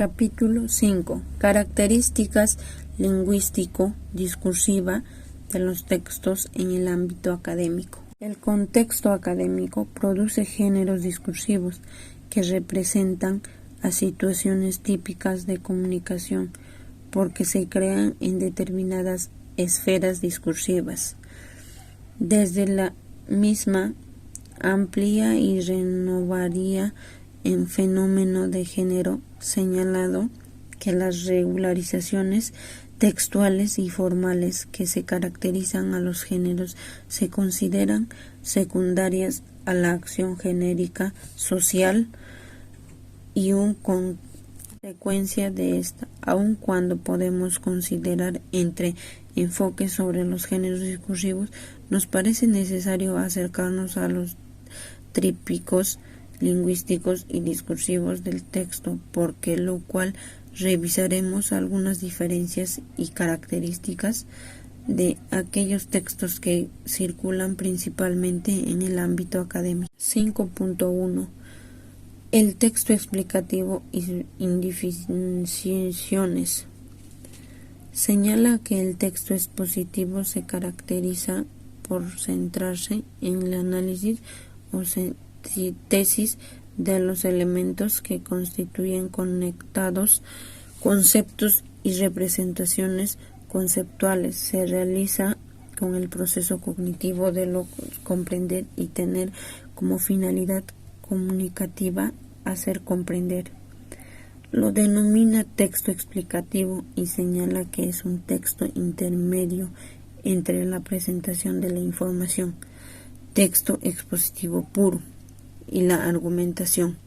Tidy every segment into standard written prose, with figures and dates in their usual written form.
Capítulo 5. Características lingüístico-discursiva de los textos en el ámbito académico. El contexto académico produce géneros discursivos que representan a situaciones típicas de comunicación porque se crean en determinadas esferas discursivas. Desde la misma amplía y renovaría en fenómeno de género señalado que las regularizaciones textuales y formales que se caracterizan a los géneros se consideran secundarias a la acción genérica social y un consecuencia de esta, aun cuando podemos considerar entre enfoques sobre los géneros discursivos, nos parece necesario acercarnos a los trípticos lingüísticos y discursivos del texto, porque lo cual revisaremos algunas diferencias y características de aquellos textos que circulan principalmente en el ámbito académico. 5.1. El texto explicativo y indefiniciones. Señala que el texto expositivo se caracteriza por centrarse en el análisis o síntesis de los elementos que constituyen conectados conceptos y representaciones conceptuales. Se realiza con el proceso cognitivo de lo comprender y tener como finalidad comunicativa hacer comprender. Lo denomina texto explicativo y señala que es un texto intermedio entre la presentación de la información, texto expositivo puro, y la argumentación.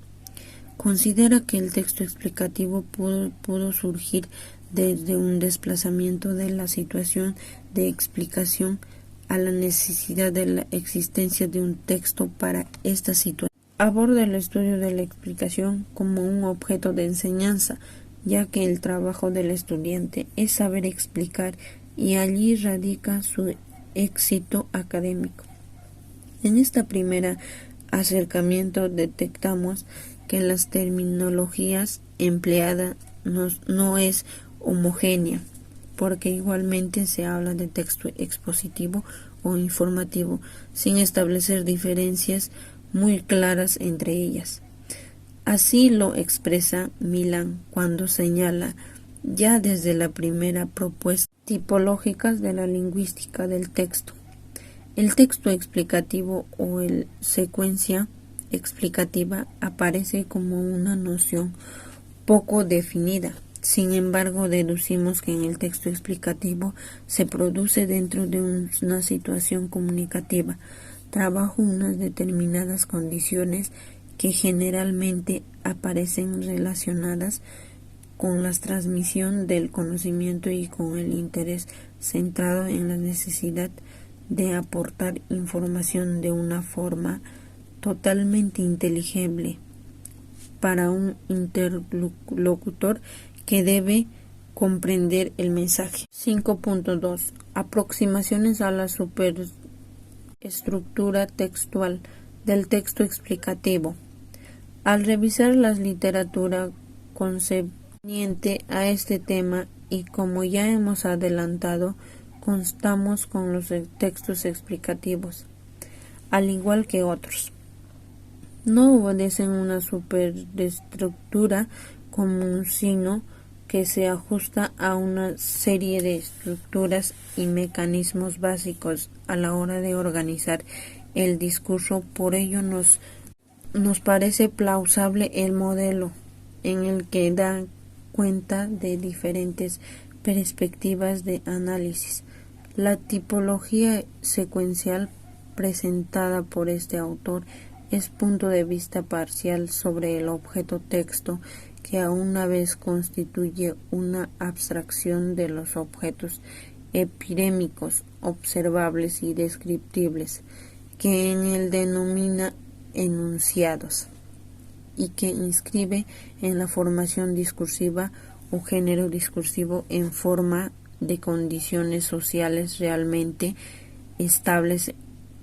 Considera que el texto explicativo pudo surgir desde un desplazamiento de la situación de explicación a la necesidad de la existencia de un texto para esta situación. Aborda el estudio de la explicación como un objeto de enseñanza, ya que el trabajo del estudiante es saber explicar y allí radica su éxito académico. En esta primera acercamiento detectamos que las terminologías empleadas no es homogénea, porque igualmente se habla de texto expositivo o informativo, sin establecer diferencias muy claras entre ellas. Así lo expresa Milán cuando señala, ya desde la primera propuesta tipológicas de la lingüística del texto. El texto explicativo o el secuencia explicativa aparece como una noción poco definida. Sin embargo, deducimos que en el texto explicativo se produce dentro de una situación comunicativa, trabajo unas determinadas condiciones que generalmente aparecen relacionadas con la transmisión del conocimiento y con el interés centrado en la necesidad de aportar información de una forma totalmente inteligible para un interlocutor que debe comprender el mensaje. 5.2. Aproximaciones a la superestructura textual del texto explicativo. Al revisar la literatura concerniente a este tema y como ya hemos adelantado, constamos con los textos explicativos, al igual que otros. No obedecen una superestructura común, sino que se ajusta a una serie de estructuras y mecanismos básicos a la hora de organizar el discurso. Por ello nos parece plausible el modelo en el que da cuenta de diferentes perspectivas de análisis. La tipología secuencial presentada por este autor es punto de vista parcial sobre el objeto texto, que a una vez constituye una abstracción de los objetos epidémicos, observables y descriptibles, que en él denomina enunciados, y que inscribe en la formación discursiva o género discursivo en forma de condiciones sociales realmente estables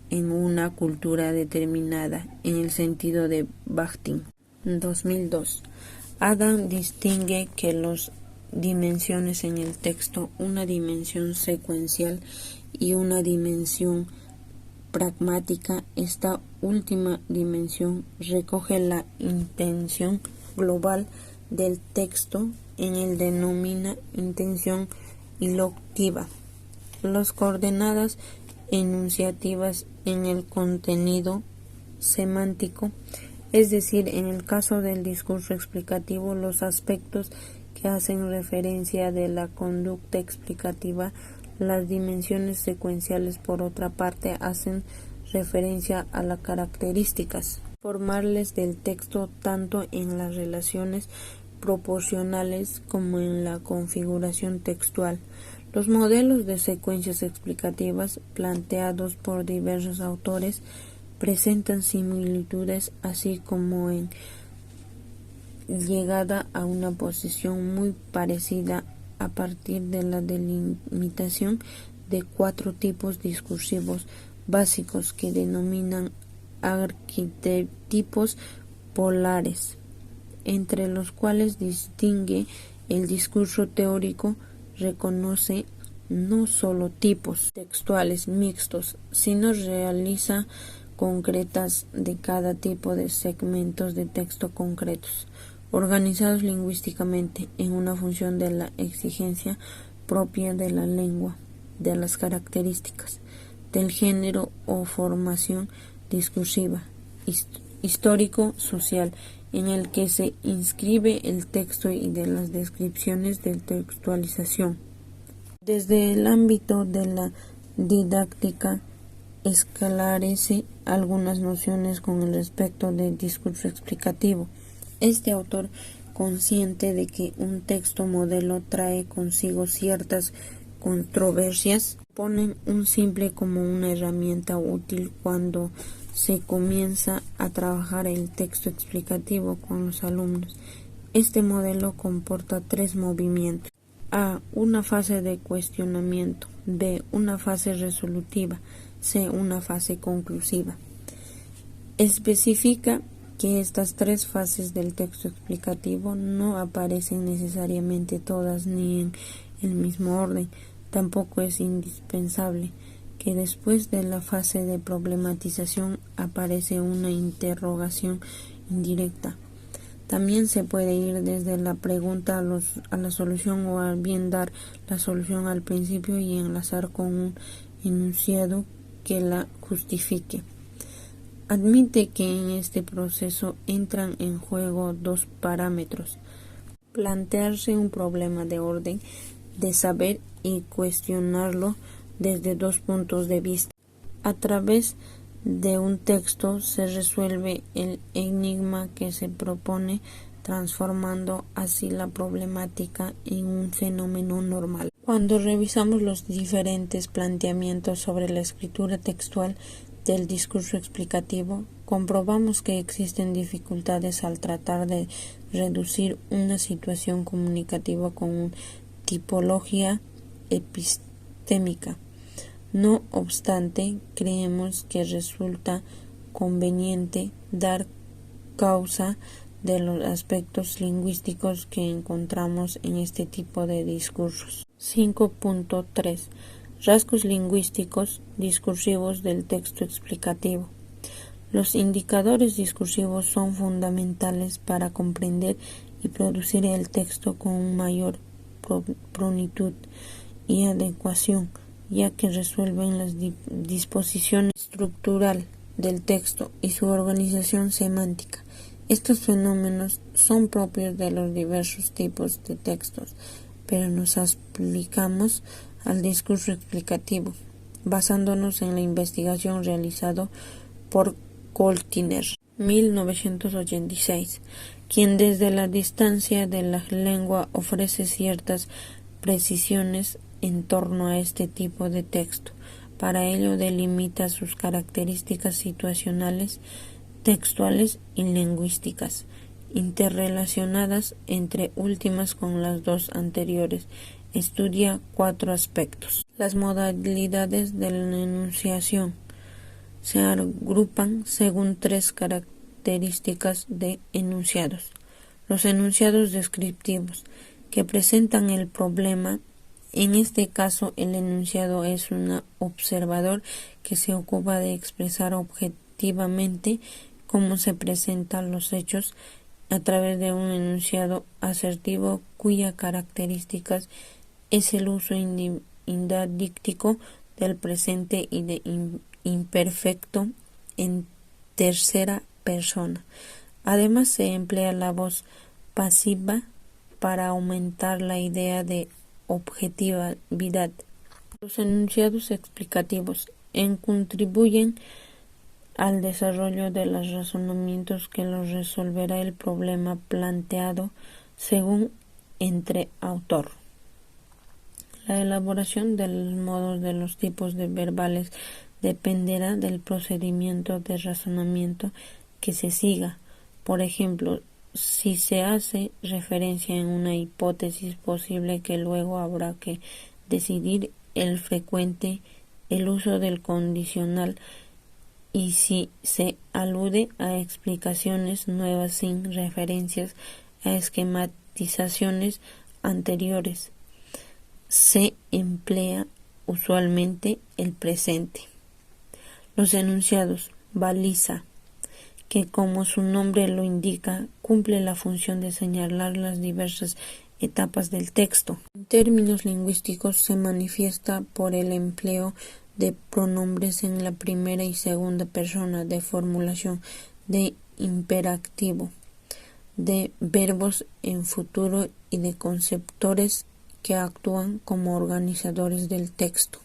en una cultura determinada, en el sentido de Bakhtin. 2002. Adam distingue que las dimensiones en el texto, una dimensión secuencial y una dimensión pragmática. Esta última dimensión recoge la intención global del texto, en el denomina intención ilocutiva. Las coordenadas enunciativas en el contenido semántico, es decir, en el caso del discurso explicativo, los aspectos que hacen referencia de la conducta explicativa. Las dimensiones secuenciales, por otra parte, hacen referencia a las características formales del texto, tanto en las relaciones proporcionales como en la configuración textual. Los modelos de secuencias explicativas planteados por diversos autores presentan similitudes, así como en llegada a una posición muy parecida a partir de la delimitación de 4 tipos discursivos básicos que denominan arquetipos polares, entre los cuales distingue el discurso teórico. Reconoce no solo tipos textuales mixtos, sino realiza concretas de cada tipo de segmentos de texto concretos, organizados lingüísticamente en una función de la exigencia propia de la lengua, de las características del género o formación discursiva, histórico-social, en el que se inscribe el texto y de las descripciones de textualización. Desde el ámbito de la didáctica, esclarece algunas nociones con respecto del discurso explicativo. Este autor, consciente de que un texto modelo trae consigo ciertas controversias, ponen un simple como una herramienta útil cuando se comienza a trabajar el texto explicativo con los alumnos. Este modelo comporta 3 movimientos: A. Una fase de cuestionamiento. B. Una fase resolutiva. C. Una fase conclusiva. Especifica que estas 3 fases del texto explicativo no aparecen necesariamente todas ni en el mismo orden. Tampoco es indispensable que después de la fase de problematización aparece una interrogación indirecta. También se puede ir desde la pregunta a la solución, o al bien dar la solución al principio y enlazar con un enunciado que la justifique. Admite que en este proceso entran en juego 2 parámetros: plantearse un problema de orden de saber y cuestionarlo desde 2 puntos de vista. A través de un texto se resuelve el enigma que se propone, transformando así la problemática en un fenómeno normal. Cuando revisamos los diferentes planteamientos sobre la escritura textual del discurso explicativo, comprobamos que existen dificultades al tratar de reducir una situación comunicativa con una tipología epistémica. No obstante, creemos que resulta conveniente dar causa de los aspectos lingüísticos que encontramos en este tipo de discursos. 5.3. Rasgos lingüísticos discursivos del texto explicativo. Los indicadores discursivos son fundamentales para comprender y producir el texto con mayor prontitud y adecuación, ya que resuelven la disposición estructural del texto y su organización semántica. Estos fenómenos son propios de los diversos tipos de textos, pero nos aplicamos al discurso explicativo, basándonos en la investigación realizada por Coltiner, 1986, quien desde la distancia de la lengua ofrece ciertas precisiones en torno a este tipo de texto. Para ello delimita sus características situacionales, textuales y lingüísticas, interrelacionadas entre últimas con las 2 anteriores. Estudia 4 aspectos. Las modalidades de la enunciación se agrupan según 3 características de enunciados: Los enunciados descriptivos, que presentan el problema. En este caso, el enunciado es un observador que se ocupa de expresar objetivamente cómo se presentan los hechos a través de un enunciado asertivo cuya características es el uso indadíctico del presente y de imperfecto en tercera persona. Además, se emplea la voz pasiva para aumentar la idea de objetividad. Los enunciados explicativos contribuyen al desarrollo de los razonamientos que los resolverá el problema planteado según entre autor. La elaboración de los modos de los tipos de verbales dependerá del procedimiento de razonamiento que se siga. Por ejemplo, si se hace referencia en una hipótesis posible que luego habrá que decidir el frecuente el uso del condicional, y si se alude a explicaciones nuevas sin referencias a esquematizaciones anteriores, se emplea usualmente el presente. Los enunciados baliza, que como su nombre lo indica, cumple la función de señalar las diversas etapas del texto. En términos lingüísticos se manifiesta por el empleo de pronombres en la primera y segunda persona, de formulación, de imperativo, de verbos en futuro y de conceptores que actúan como organizadores del texto.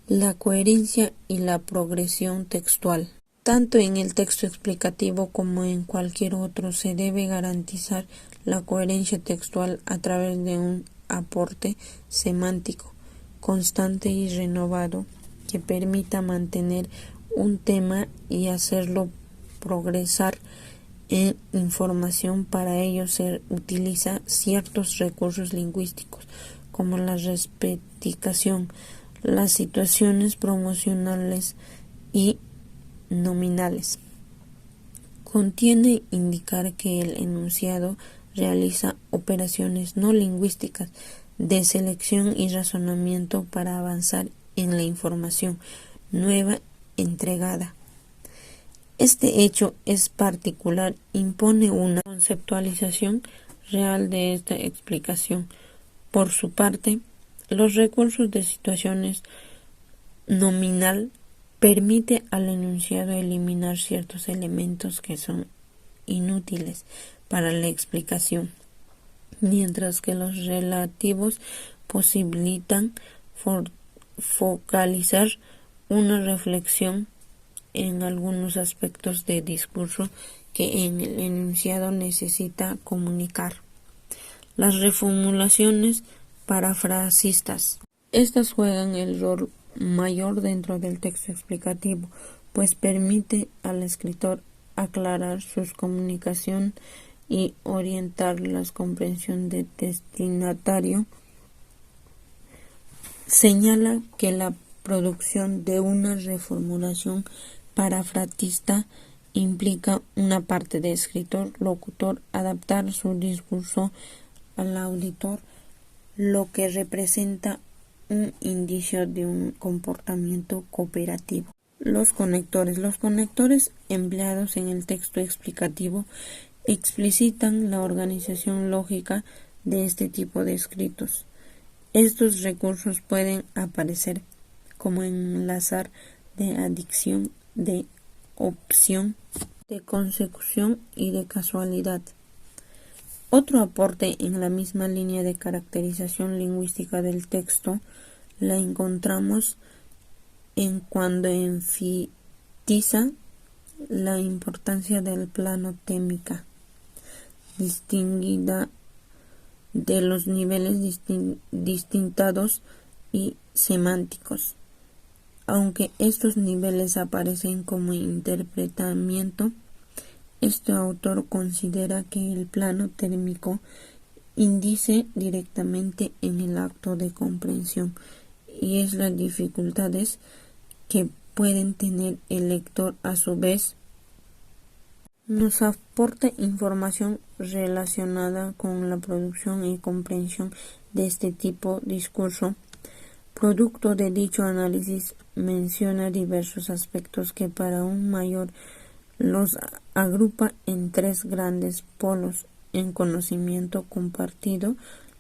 La coherencia y la progresión textual. Tanto en el texto explicativo como en cualquier otro se debe garantizar la coherencia textual a través de un aporte semántico constante y renovado que permita mantener un tema y hacerlo progresar en información. Para ello se utiliza ciertos recursos lingüísticos como la repetición, las situaciones promocionales y nominales. Contiene indicar que el enunciado realiza operaciones no lingüísticas de selección y razonamiento para avanzar en la información nueva entregada. Este hecho es particular, impone una conceptualización real de esta explicación. Por su parte, los recursos de situaciones nominal permite al enunciado eliminar ciertos elementos que son inútiles para la explicación, mientras que los relativos posibilitan focalizar una reflexión en algunos aspectos de discurso que en el enunciado necesita comunicar. Las reformulaciones parafrasistas. Estas juegan el rol mayor dentro del texto explicativo, pues permite al escritor aclarar su comunicación y orientar la comprensión del destinatario. Señala que la producción de una reformulación parafrasista implica una parte de escritor-locutor adaptar su discurso al auditor, lo que representa un indicio de un comportamiento cooperativo. Los conectores empleados en el texto explicativo explicitan la organización lógica de este tipo de escritos. Estos recursos pueden aparecer como enlazar, de adición, de opción, de consecución y de casualidad. Otro aporte en la misma línea de caracterización lingüística del texto la encontramos en cuando enfatiza la importancia del plano témica, distinguida de los niveles distintados y semánticos. Aunque estos niveles aparecen como interpretamiento, este autor considera que el plano térmico indice directamente en el acto de comprensión y es las dificultades que pueden tener el lector a su vez nos aporta información relacionada con la producción y comprensión de este tipo de discurso. Producto de dicho análisis menciona diversos aspectos que para un mayor los agrupa en tres grandes polos: en conocimiento compartido,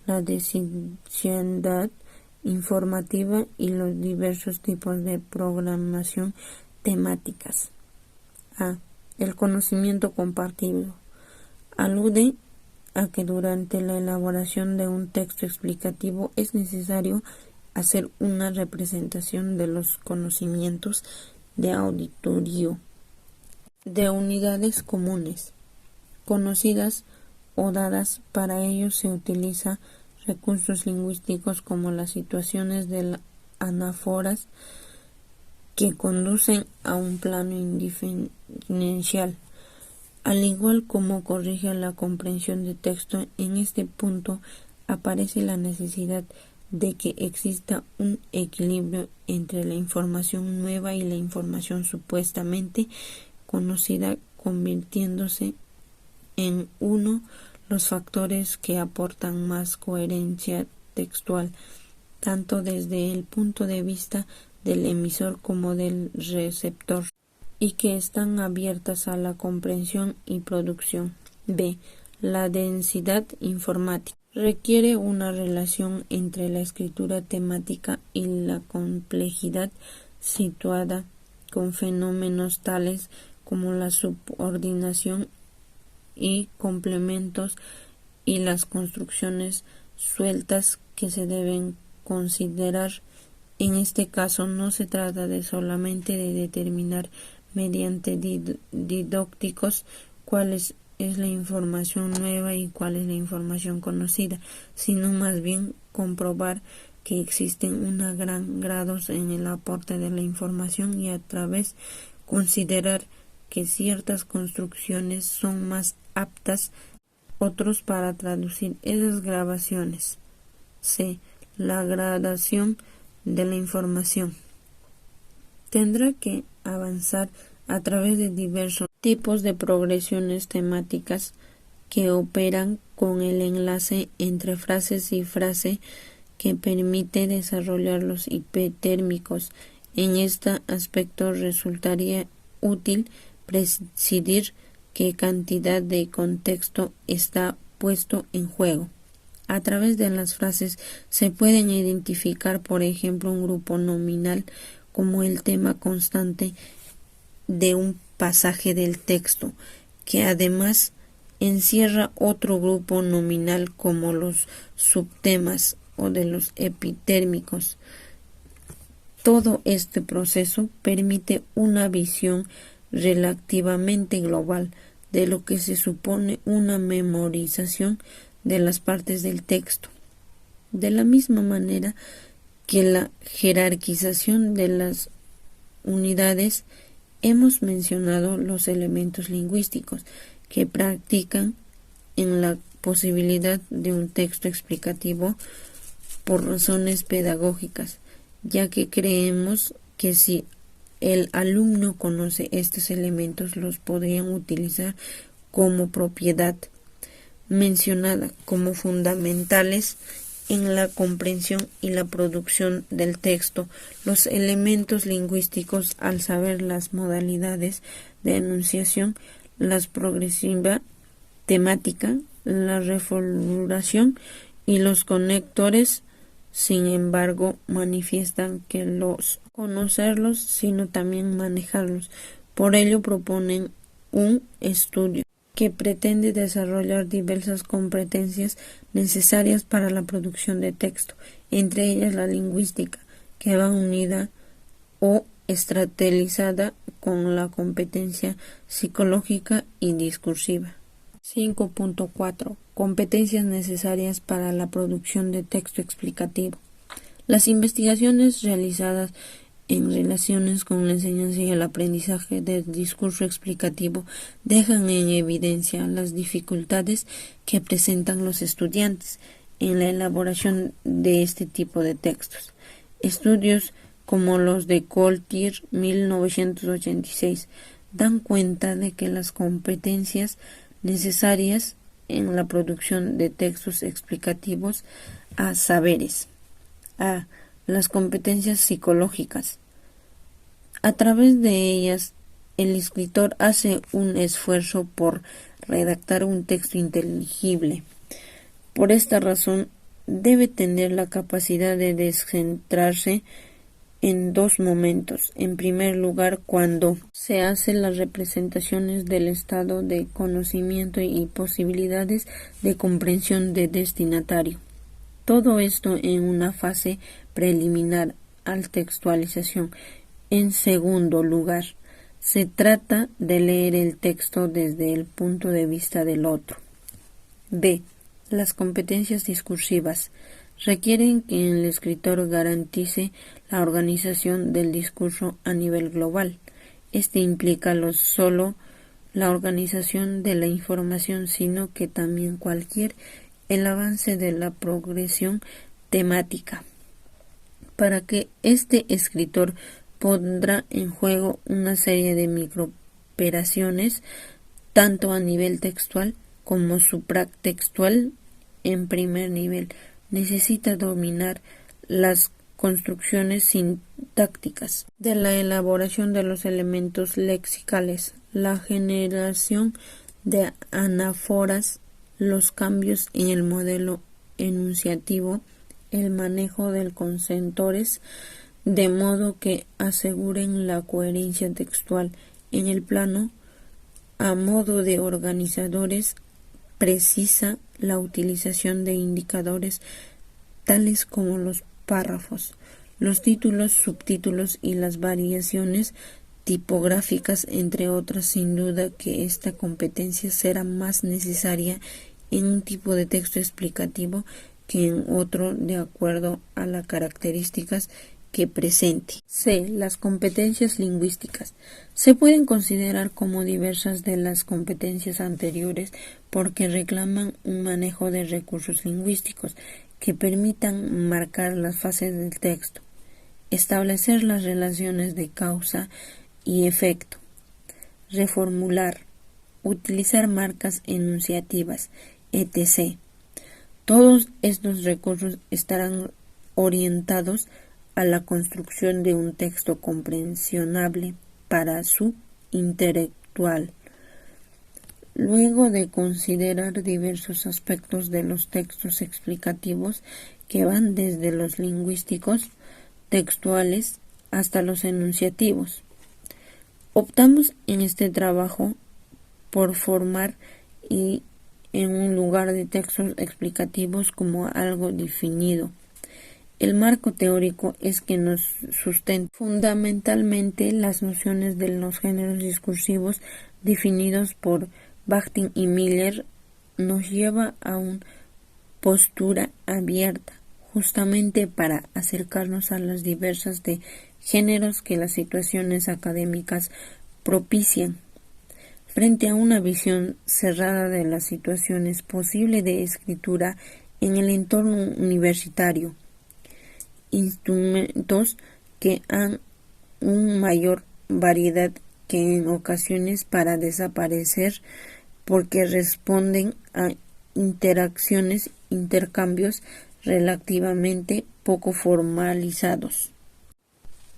la desigualdad informativa y los diversos tipos de programación temáticas. A. El conocimiento compartido alude a que durante la elaboración de un texto explicativo es necesario hacer una representación de los conocimientos de auditorio de unidades comunes, conocidas o dadas. Para ello se utiliza recursos lingüísticos como las situaciones de anáforas que conducen a un plano indiferencial, al igual como corrige la comprensión de texto. En este punto aparece la necesidad de que exista un equilibrio entre la información nueva y la información supuestamente conocida, convirtiéndose en uno los factores que aportan más coherencia textual, tanto desde el punto de vista del emisor como del receptor, y que están abiertas a la comprensión y producción. B. La densidad informática requiere una relación entre la escritura temática y la complejidad situada con fenómenos tales como la subordinación y complementos y las construcciones sueltas que se deben considerar. En este caso no se trata de solamente de determinar mediante didácticos cuál es la información nueva y cuál es la información conocida, sino más bien comprobar que existen una gran grados en el aporte de la información y a través considerar que ciertas construcciones son más aptas otros para traducir esas grabaciones. C. La gradación de la información tendrá que avanzar a través de diversos tipos de progresiones temáticas que operan con el enlace entre frases y frase que permite desarrollar los hipotérmicos. En este aspecto resultaría útil precidir qué cantidad de contexto está puesto en juego. A través de las frases se pueden identificar, por ejemplo, un grupo nominal como el tema constante de un pasaje del texto, que además encierra otro grupo nominal como los subtemas o de los epitérmicos. Todo este proceso permite una visión relativamente global de lo que se supone una memorización de las partes del texto. De la misma manera que la jerarquización de las unidades, hemos mencionado los elementos lingüísticos que practican en la posibilidad de un texto explicativo por razones pedagógicas, ya que creemos que si el alumno conoce estos elementos los podrían utilizar como propiedad mencionada como fundamentales en la comprensión y la producción del texto. Los elementos lingüísticos, al saber las modalidades de enunciación, la progresiva temática, la reformulación y los conectores, sin embargo, manifiestan que los conocerlos, sino también manejarlos. Por ello proponen un estudio que pretende desarrollar diversas competencias necesarias para la producción de texto, entre ellas la lingüística, que va unida o estratificada con la competencia psicológica y discursiva. 5.4. Competencias necesarias para la producción de texto explicativo. Las investigaciones realizadas en relaciones con la enseñanza y el aprendizaje del discurso explicativo dejan en evidencia las dificultades que presentan los estudiantes en la elaboración de este tipo de textos. Estudios como los de Coltier 1986 dan cuenta de que las competencias necesarias en la producción de textos explicativos a saberes. A. Las competencias psicológicas. A través de ellas, el escritor hace un esfuerzo por redactar un texto inteligible. Por esta razón, debe tener la capacidad de descentrarse en dos momentos. En primer lugar, cuando se hacen las representaciones del estado de conocimiento y posibilidades de comprensión del destinatario. Todo esto en una fase preliminar al textualización. En segundo lugar, se trata de leer el texto desde el punto de vista del otro. B. Las competencias discursivas requieren que el escritor garantice la organización del discurso a nivel global. Este implica no solo la organización de la información, sino que también el avance de la progresión temática. Para que este escritor pondrá en juego una serie de microoperaciones, tanto a nivel textual como supratextual. En primer nivel, necesita dominar las construcciones sintácticas de la elaboración de los elementos lexicales, la generación de anáforas, los cambios en el modelo enunciativo, el manejo de consentores, de modo que aseguren la coherencia textual. En el plano, a modo de organizadores, precisa la utilización de indicadores tales como los párrafos, los títulos, subtítulos y las variaciones tipográficas, entre otras. Sin duda que esta competencia será más necesaria en un tipo de texto explicativo que en otro, de acuerdo a las características que presente. C. Las competencias lingüísticas. Se pueden considerar como diversas de las competencias anteriores porque reclaman un manejo de recursos lingüísticos que permitan marcar las fases del texto, establecer las relaciones de causa y efecto, reformular, utilizar marcas enunciativas, etc. Todos estos recursos estarán orientados a la construcción de un texto comprensible para su intelectual. Luego de considerar diversos aspectos de los textos explicativos que van desde los lingüísticos, textuales, hasta los enunciativos, optamos en este trabajo por formar y en un lugar de textos explicativos como algo definido. El marco teórico es que nos sustenta fundamentalmente las nociones de los géneros discursivos definidos por Bakhtin y Miller. Nos lleva a una postura abierta, justamente para acercarnos a las diversas de géneros que las situaciones académicas propician. Frente a una visión cerrada de las situaciones posibles de escritura en el entorno universitario, instrumentos que han una mayor variedad que en ocasiones para desaparecer porque responden a intercambios relativamente poco formalizados,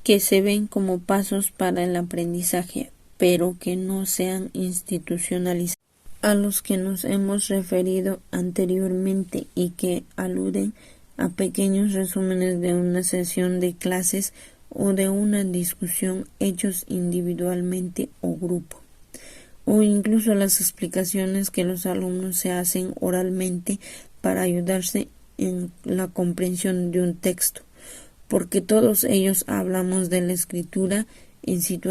que se ven como pasos para el aprendizaje, pero que no sean institucionalizados, a los que nos hemos referido anteriormente y que aluden a pequeños resúmenes de una sesión de clases o de una discusión hechos individualmente o grupo, o incluso las explicaciones que los alumnos se hacen oralmente para ayudarse en la comprensión de un texto, porque todos ellos hablamos de la escritura en situaciones